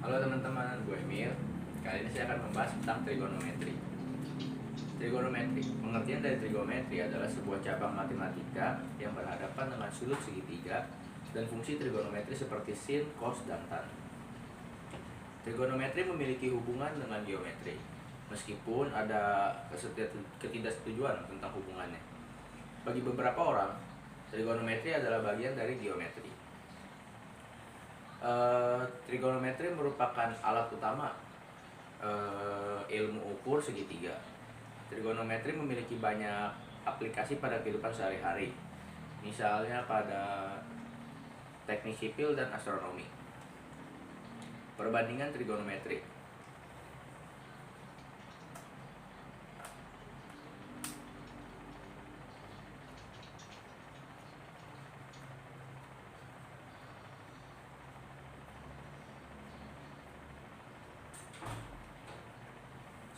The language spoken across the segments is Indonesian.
Halo teman-teman, gue Emil. Kali ini saya akan membahas tentang trigonometri. Trigonometri, pengertian dari trigonometri adalah sebuah cabang matematika yang berhadapan dengan sudut segitiga dan fungsi trigonometri seperti sin, cos, dan tan. Trigonometri memiliki hubungan dengan geometri, meskipun ada ketidaksetujuan tentang hubungannya. Bagi beberapa orang, trigonometri adalah bagian dari geometri. Trigonometri merupakan alat utama ilmu ukur segitiga. Trigonometri memiliki banyak aplikasi pada kehidupan sehari-hari, misalnya pada teknik sipil dan astronomi. Perbandingan trigonometri.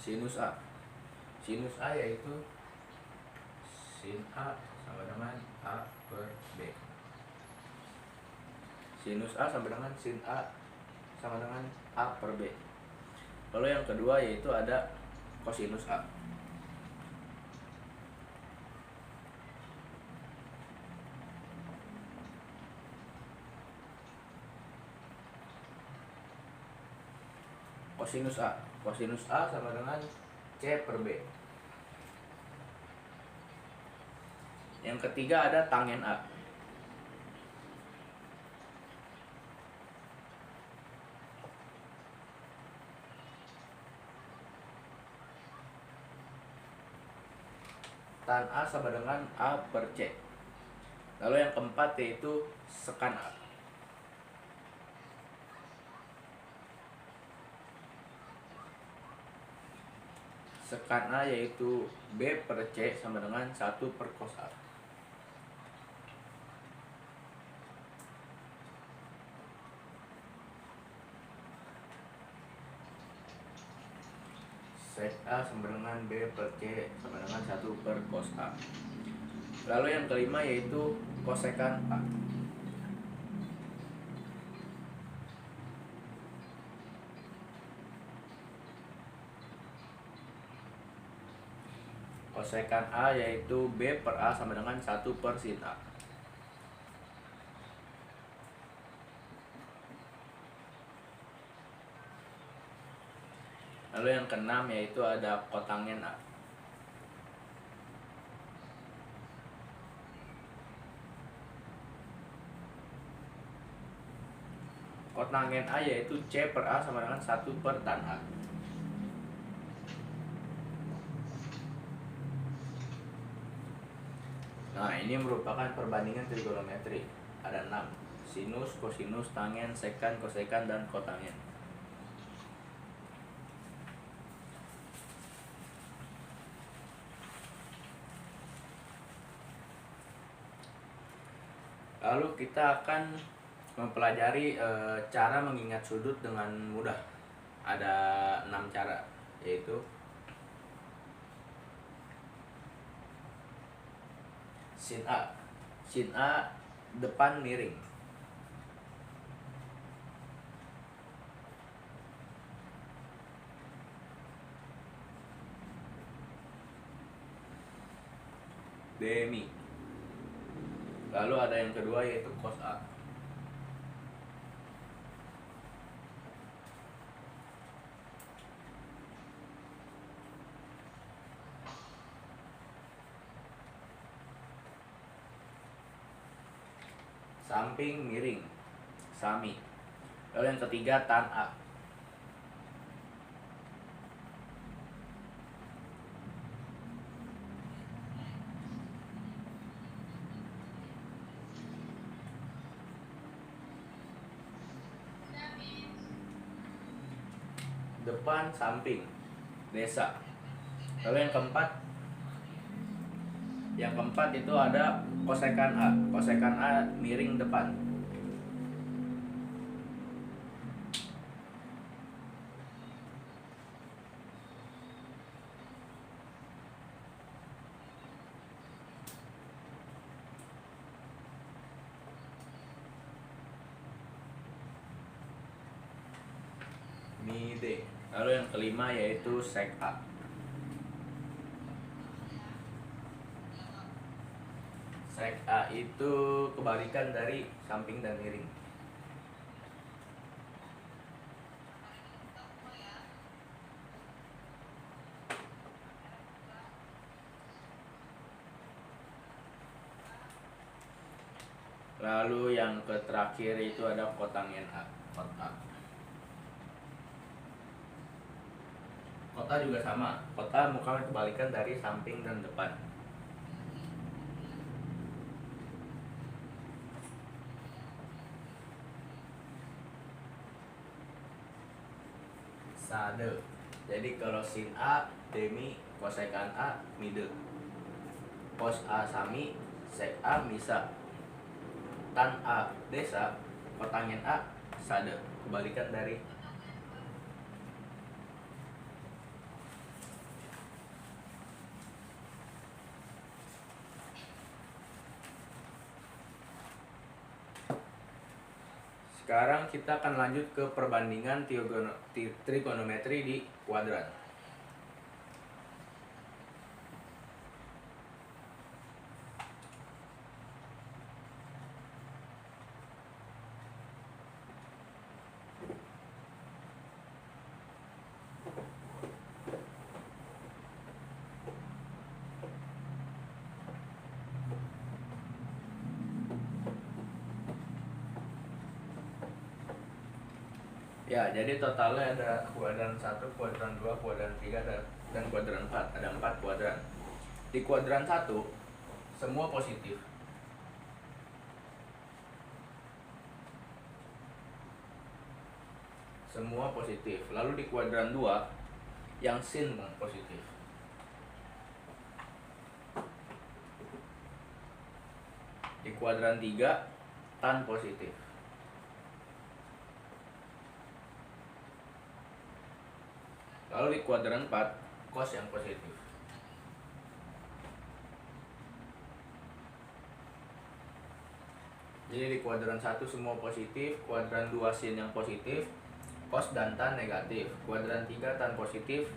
Sinus A. Sinus A yaitu sin A sama dengan A per B. Sinus A sama dengan sin A sama dengan A per B. Lalu yang kedua yaitu ada kosinus A. Kosinus A. Kosinus A sama dengan C per B. Yang ketiga ada tangen A. Tan A sama dengan A per C. Lalu yang keempat yaitu sekan A. Sekan A yaitu B per C sama dengan 1 per cos A. Sek A sama dengan B per C sama dengan 1 per cos A. Lalu yang kelima yaitu kosekan A. Kosekan A yaitu B per A sama dengan 1 per sin A. Lalu yang keenam yaitu ada kotangen A. Kotangen A yaitu C per A sama dengan 1 per tan A. Nah, ini merupakan perbandingan trigonometri. Ada 6. Sinus, kosinus, tangen, sekan, kosekan, dan kotangen. Lalu kita akan mempelajari cara mengingat sudut dengan mudah. Ada 6 cara, yaitu sin A. Sin A depan miring. Demi. Lalu ada yang kedua yaitu cos A. Samping miring, sami. Lalu yang ketiga tan A. Depan samping, desa. Lalu yang keempat itu ada kosekan A. Kosekan A miring depan. Mi D. Lalu yang kelima yaitu sek A. Sek A itu kebalikan dari samping dan miring. Lalu yang terakhir itu ada kotanggen A. Kota. Kota juga sama. Kota mukanya kebalikan dari samping dan depan. Sade. Jadi kalau sin A, demi, kosekan A, mide. Kos A sami, sek A misa. Tan A desa, kotanggen A sade. Kebalikan dari Sekarang kita akan lanjut ke perbandingan trigonometri di kuadran. Ya, jadi totalnya ada kuadran 1, kuadran 2, kuadran 3, dan kuadran 4. Ada 4 kuadran. Di kuadran 1, semua positif. Semua positif. Lalu di kuadran 2, yang sin positif. Di kuadran 3, tan positif. Lalu di kuadran 4, cos yang positif. Jadi di kuadran 1 semua positif, kuadran 2 sin yang positif, cos dan tan negatif. Kuadran 3 tan positif,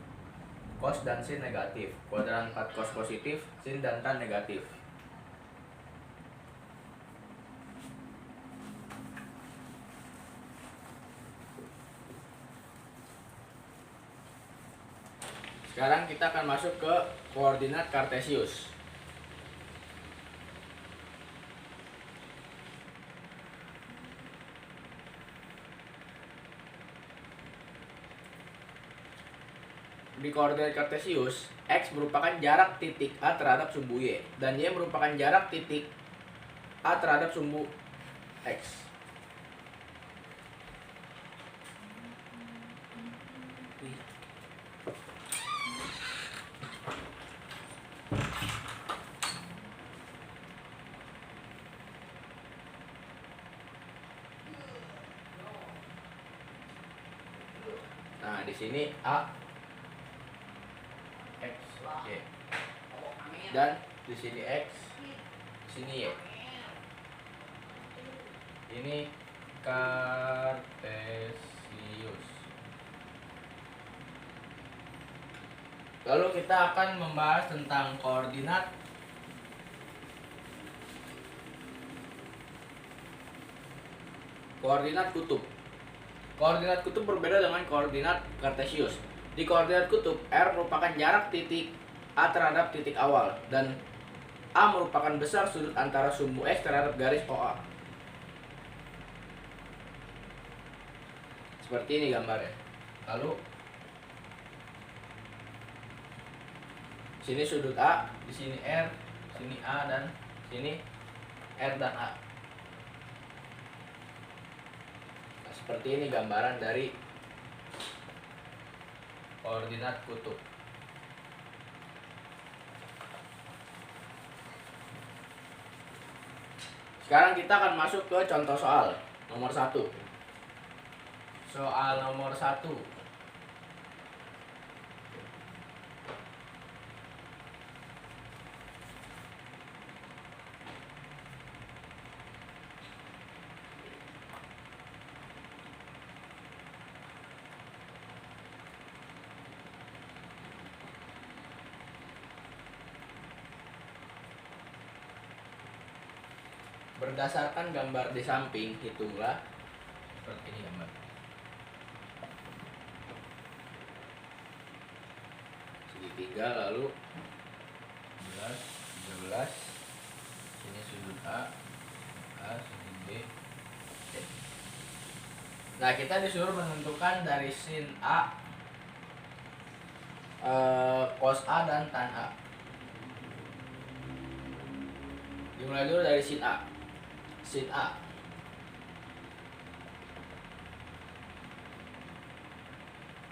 cos dan sin negatif. Kuadran 4 cos positif, sin dan tan negatif. Sekarang kita akan masuk ke koordinat kartesius. Di koordinat kartesius, X merupakan jarak titik A terhadap sumbu Y, dan Y merupakan jarak titik A terhadap sumbu X. Nah, di sini A, X, Y. Dan di sini X, di sini Y. Ini kartesius. Lalu kita akan membahas tentang koordinat kutub. Koordinat kutub berbeda dengan koordinat kartesius. Di koordinat kutub, R merupakan jarak titik A terhadap titik awal, dan A merupakan besar sudut antara sumbu X terhadap garis OA. Seperti ini gambarnya. Lalu sini sudut A, di sini R, sini A, dan sini R dan A. Nah, seperti ini gambaran dari koordinat kutub. Sekarang kita akan masuk ke contoh soal nomor 1. Soal nomor 1. Berdasarkan gambar di samping, hitunglah seperti ini gambar. Segitiga, lalu 11, 13. Sini sudut A, sudut B, C. Nah, kita disuruh menentukan dari sin A, cos A dan tan A. Dimulai dulu dari sin A. Sin A.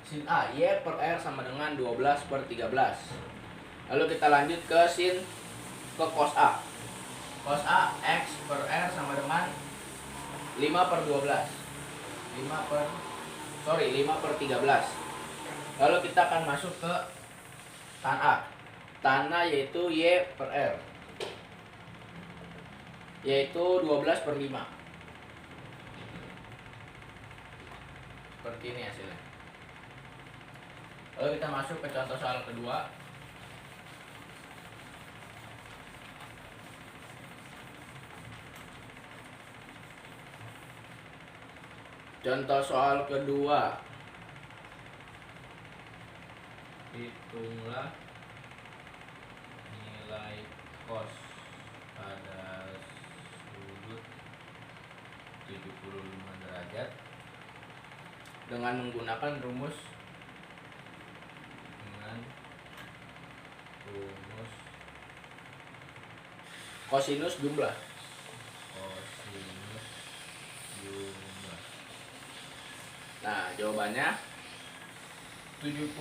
Sin A, Y per R sama dengan 12 per 13. Lalu kita lanjut ke cos A. Cos A, X per R sama dengan 5 per 12. 5 per 13. Lalu kita akan masuk ke tan A. Tan A yaitu Y per R, yaitu 12 per 5. Seperti ini hasilnya. Lalu kita masuk ke contoh soal kedua. Contoh soal kedua. Hitunglah nilai cos pada sudut 75 derajat dengan menggunakan rumus kosinus jumlah. Nah, jawabannya 75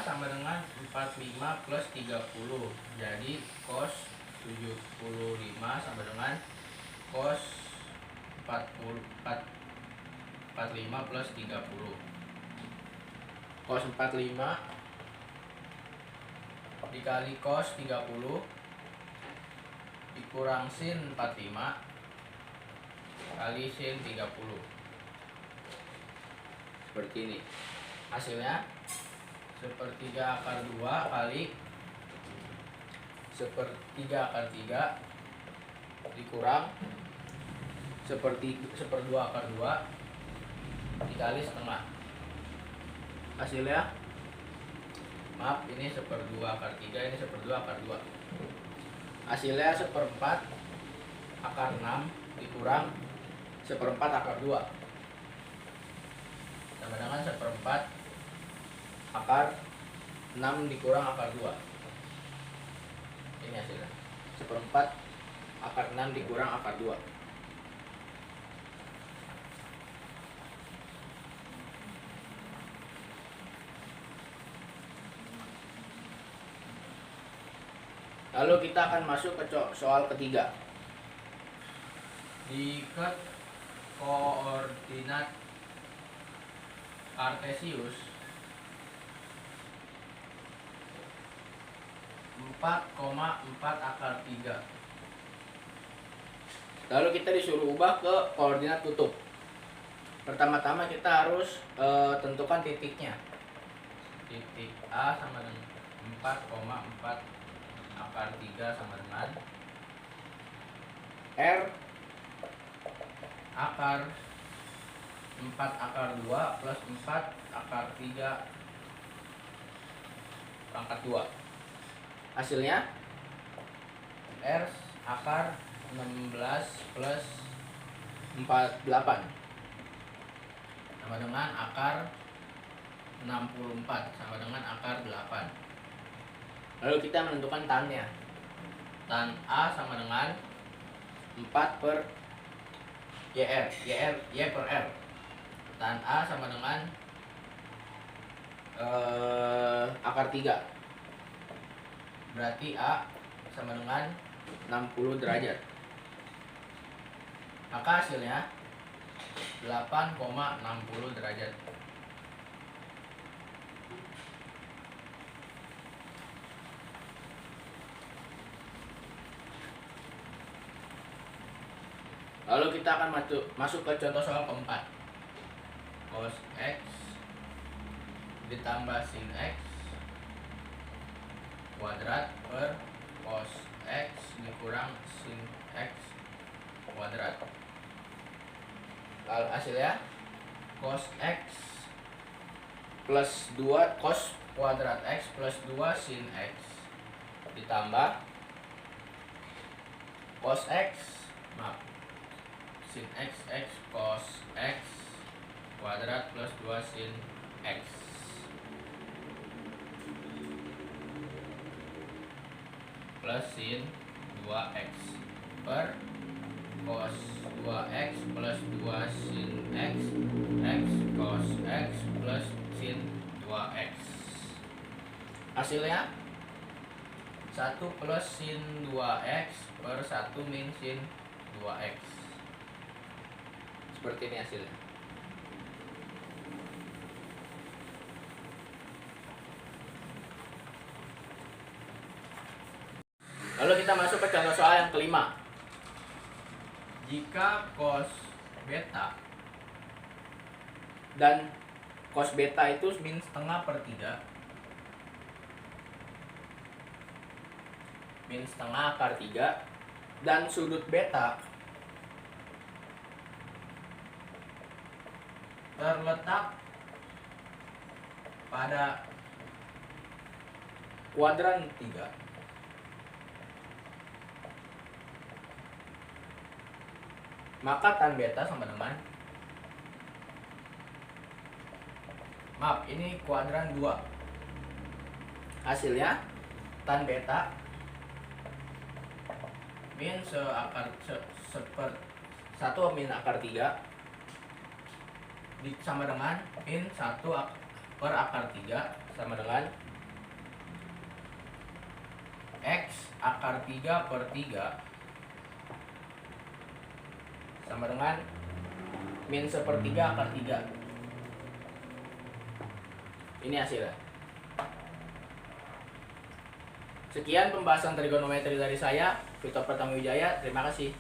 sama dengan 45 plus 30. Jadi cos 75 sama dengan cos 45 plus 30. Cos 45 dikali cos 30 dikurang sin 45 kali sin 30. Seperti ini. Hasilnya 1/3 akar 2 kali 1/3 akar 3 dikurang 1/2 akar 2 dikali setengah. Hasilnya, maaf, ini 1/2 akar 3, ini 1/2 akar 2. Hasilnya 1/4 akar 6 dikurang 1/4 akar 2 sama dengan 1/4 akar 6 dikurang akar 2. Ini hasilnya 1/4 akar 6 dikurang akar 2. Lalu kita akan masuk ke soal ketiga. Diikat koordinat kartesius 4,4 akar 3. Lalu kita disuruh ubah ke koordinat kutub. Pertama-tama kita harus tentukan titiknya. Titik A sama dengan 4,4 akar 3 sama dengan R akar 4 akar 2 plus 4 akar 3 pangkat 2. Hasilnya R akar 16 plus 48 sama dengan akar 64 sama dengan akar 8. Lalu kita menentukan tannya. Tan A sama dengan 4 per Y per R. Tan A sama dengan akar 3. Berarti A sama dengan 60 derajat. Maka hasilnya 8,60 derajat. Lalu kita akan masuk ke contoh soal keempat. Cos X ditambah sin X kuadrat per cos X dikurang sin X kuadrat. Lalu hasilnya cos X plus 2 cos kuadrat X plus 2 sin X ditambah cos X, sin X cos X kuadrat plus 2 sin X plus sin 2X per cos 2X plus 2 sin X cos X plus sin 2X. Hasilnya 1 plus sin 2X per 1 min sin 2X. Seperti ini hasilnya. Lalu kita masuk ke contoh soal yang kelima. Jika cos beta dan cos beta itu min setengah per 3, min setengah akar 3, dan sudut beta terletak pada kuadran 3, maka tan beta sama dengan, ini kuadran 2. Hasilnya tan beta min seper 1 min akar 3 sama dengan min 1 per akar 3 sama dengan X akar 3 per 3 sama dengan min 1/3 akar 3. Ini hasilnya. Sekian pembahasan trigonometri dari saya, Victor Pratama Wijaya. Terima kasih.